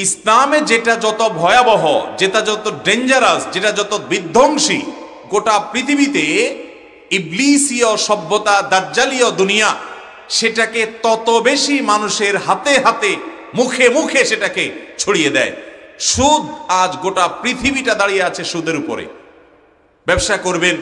ইসলামে যেটা যত ভয়াবহ, যেটা যত ডেঞ্জারাস, যেটা যত বিধ্বংসী, গোটা পৃথিবীতে ইবলিসীয় সভ্যতা, দাজ্জালীয় দুনিয়া সেটাকে তত বেশি মানুষের হাতে হাতে, মুখে মুখে সেটাকে ছড়িয়ে দেয়। সুদ, আজ গোটা পৃথিবীটা দাঁড়িয়ে আছে সুদের উপরে। ব্যবসা করবেন,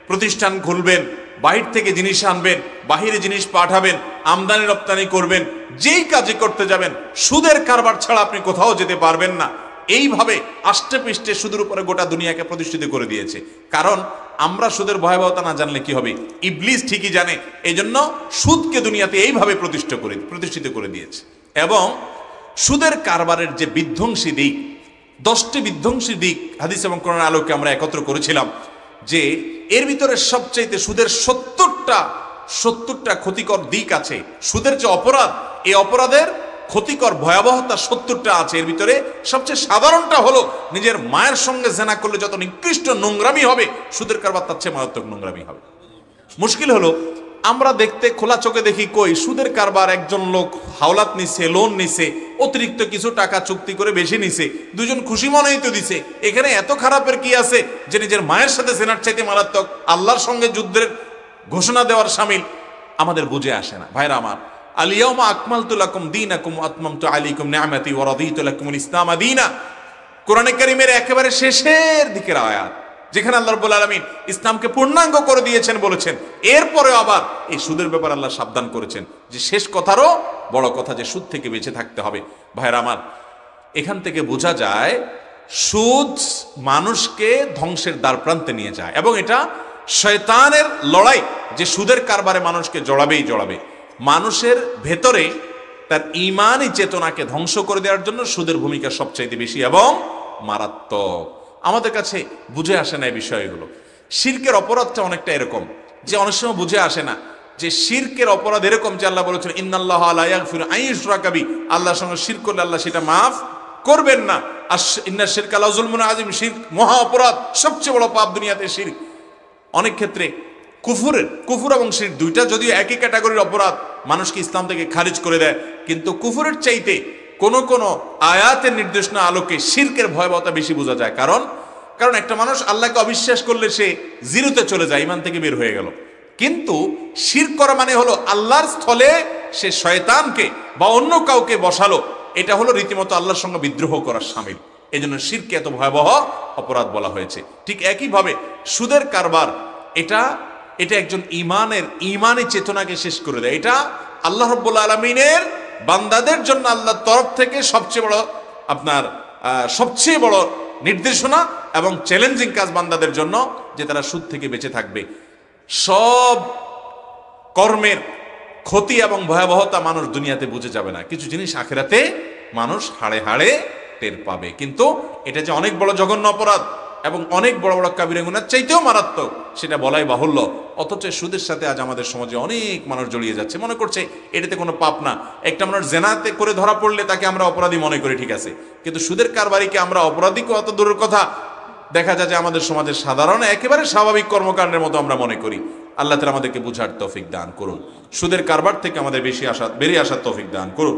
প্রতিষ্ঠান খুলবেন, বাহির থেকে জিনিস আনবেন, বাহিরে জিনিস পাঠাবেন, আমদানি রপ্তানি করবেন, যেই কাজে করতে যাবেন সুদের কারবার ছাড়া আপনি কোথাও যেতে পারবেন না। এইভাবে আষ্টে পৃষ্ঠে সুদের উপরে গোটা দুনিয়াকে প্রতিষ্ঠিত করে দিয়েছে। কারণ আমরা সুদের ভয়াবহতা না জানলে কি হবে, ইবলিস ঠিকই জানে। এই জন্য সুদকে দুনিয়াতে এইভাবে প্রতিষ্ঠিত করে দিয়েছে। এবং সুদের কারবারের যে বিধ্বংসী দিক, 10টি বিধ্বংসী দিক হাদিস এবং কোরআনের আলোকে আমরা একত্র করেছিলাম, যে এর ভিতরে সবচাইতে সুদের 70টা ক্ষতিকর দিক আছে। সুদের যে অপরাধ, এই অপরাধের ক্ষতিকর ভয়াবহতা 70টা আছে। এর ভিতরে সবচেয়ে সাধারণটা হলো নিজের মায়ের সঙ্গে জেনা করলে যত নিকৃষ্ট নোংরামি হবে, সুদের কারবার তার চেয়ে মারাত্মক নোংরামি হবে। মুশকিল হলো আমরা দেখতে খোলা চোখে দেখি, কই সুদের কারবার একজন লোক হাওলাত নিছে, লোন নিছে, অতিরিক্ত কিছু টাকা চুক্তি করে বেশি নিছে, দুজন খুশি মনেই তো দিছে। এখানে এত খারাপের কি আছে যে নিজের মায়ের সাথে জেনার চাইতে মারাত্মক, আল্লাহর সঙ্গে যুদ্ধের ঘোষণা দেওয়ার শামিল? আমাদের বুঝে আসে না। ভাইরা আমার, আল-ইয়াওমা আকমালতু লাকুম দীনাকুম ওয়া আতমামতু আলাইকুম নি'মাতি ওয়া রাদিতু লাকুমুল ইসলাম দীনা। কোরআনে কারীমের একেবারে শেষের দিকের আয়াত, যেখানে আল্লাহ রাব্বুল আলামিন ইসলামকে পূর্ণাঙ্গ করে দিয়েছেন বলেছেন। এরপরে আবার এই সুদের ব্যাপারে আল্লাহ সাবধান করেছেন যে শেষ কথারও বড় কথা, যে সুদ থেকে বেঁচে থাকতে হবে। ভাইরা আমার, এখান থেকে বোঝা যায় সুদ মানুষকে ধ্বংসের দ্বার প্রান্তে নিয়ে যায়, এবং এটা শয়তানের লড়াই, যে সুদের কারবারে মানুষকে জড়াবেই জড়াবে। মানুষের ভেতরে তার ঈমানি চেতনাকে ধ্বংস করে দেওয়ার জন্য সুদের ভূমিকা সবচাইতে বেশি এবং মারাত্মক। আমাদের কাছে বুঝে আসে না এই বিষয়গুলো। শিরকের অপরাধটা অনেকটা এরকম, যে অনেক সময় বুঝে আসে না যে শিরকের অপরাধ এরকম, যে আল্লাহ বলেছেন ইন্নাল্লাহা লা ইয়াগফিরু আন ইউশরাকা বিহি, আল্লাহর সঙ্গে শিরক করলে আল্লাহ সেটা মাফ করবেন না। আর ইন্নাশ শিরকা লাযুলমুন আযীম, শিরক মহা অপরাধ, সবচেয়ে বড় পাপ দুনিয়াতে শিরক। অনেক ক্ষেত্রে কুফর এবং শিরক দুইটা যদিও একই ক্যাটাগরির অপরাধ, মানুষকে ইসলাম থেকে খারিজ করে দেয়, কিন্তু কুফরের চাইতে কোন কোন আয়াতের নির্দেশনা আলোকে শিরকের ভয়াবহতা বেশি বোঝা যায়। কারণ একটা মানুষ আল্লাহকে অবিশ্বাস করলে সে জিরোতে চলে যায়, ঈমান থেকে বের হয়ে গেল। কিন্তু শিরক করা মানে হলো আল্লাহর স্থলে সে শয়তানকে বা অন্য কাউকে বসালো, এটা হলো রীতিমতো আল্লাহর সঙ্গে বিদ্রোহ করার শামিল। এই জন্য শিরককে এত ভয়াবহ অপরাধ বলা হয়েছে। ঠিক একইভাবে সুদের কারবার, এটা একজন ঈমানি চেতনাকে শেষ করে দেয়। এটা আল্লাহ রাব্বুল আলামিনের বান্দাদের জন্য আল্লাহর তরফ থেকে সবচেয়ে বড় নির্দেশনা এবং চ্যালেঞ্জিং কাজ বান্দাদের জন্য, যে তারা সুদ থেকে বেঁচে থাকবে। সব কর্মের ক্ষতি এবং ভয়াবহতা মানুষ দুনিয়াতে বুঝে যাবে না, কিছু জিনিস আখিরাতে মানুষ হাড়ে হাড়ে টের পাবে। কিন্তু এটা যে অনেক বড় জঘন্য অপরাধ এবং অনেক বড় বড় কাবিরা গুনার চাইতেও মারাত্মক, সেটা বলাই বাহুল্য। অথচ সুদের সাথে আজ আমাদের সমাজে অনেক মানুষ জড়িয়ে যাচ্ছে, মনে করছে এটাতে কোনো পাপ না। একটা মানুষ জেনাতে করে ধরা পড়লে তাকে আমরা অপরাধী মনে করি, ঠিক আছে, কিন্তু সুদের কারবারিকে আমরা অপরাধীকে অত দূরের কথা, দেখা যায় যে আমাদের সমাজের সাধারণ একেবারে স্বাভাবিক কর্মকাণ্ডের মতো আমরা মনে করি। আল্লাহ তাআলা আমাদেরকে বুঝার তৌফিক দান করুন, সুদের কারবার থেকে আমাদের বেরিয়ে আসার তৌফিক দান করুন।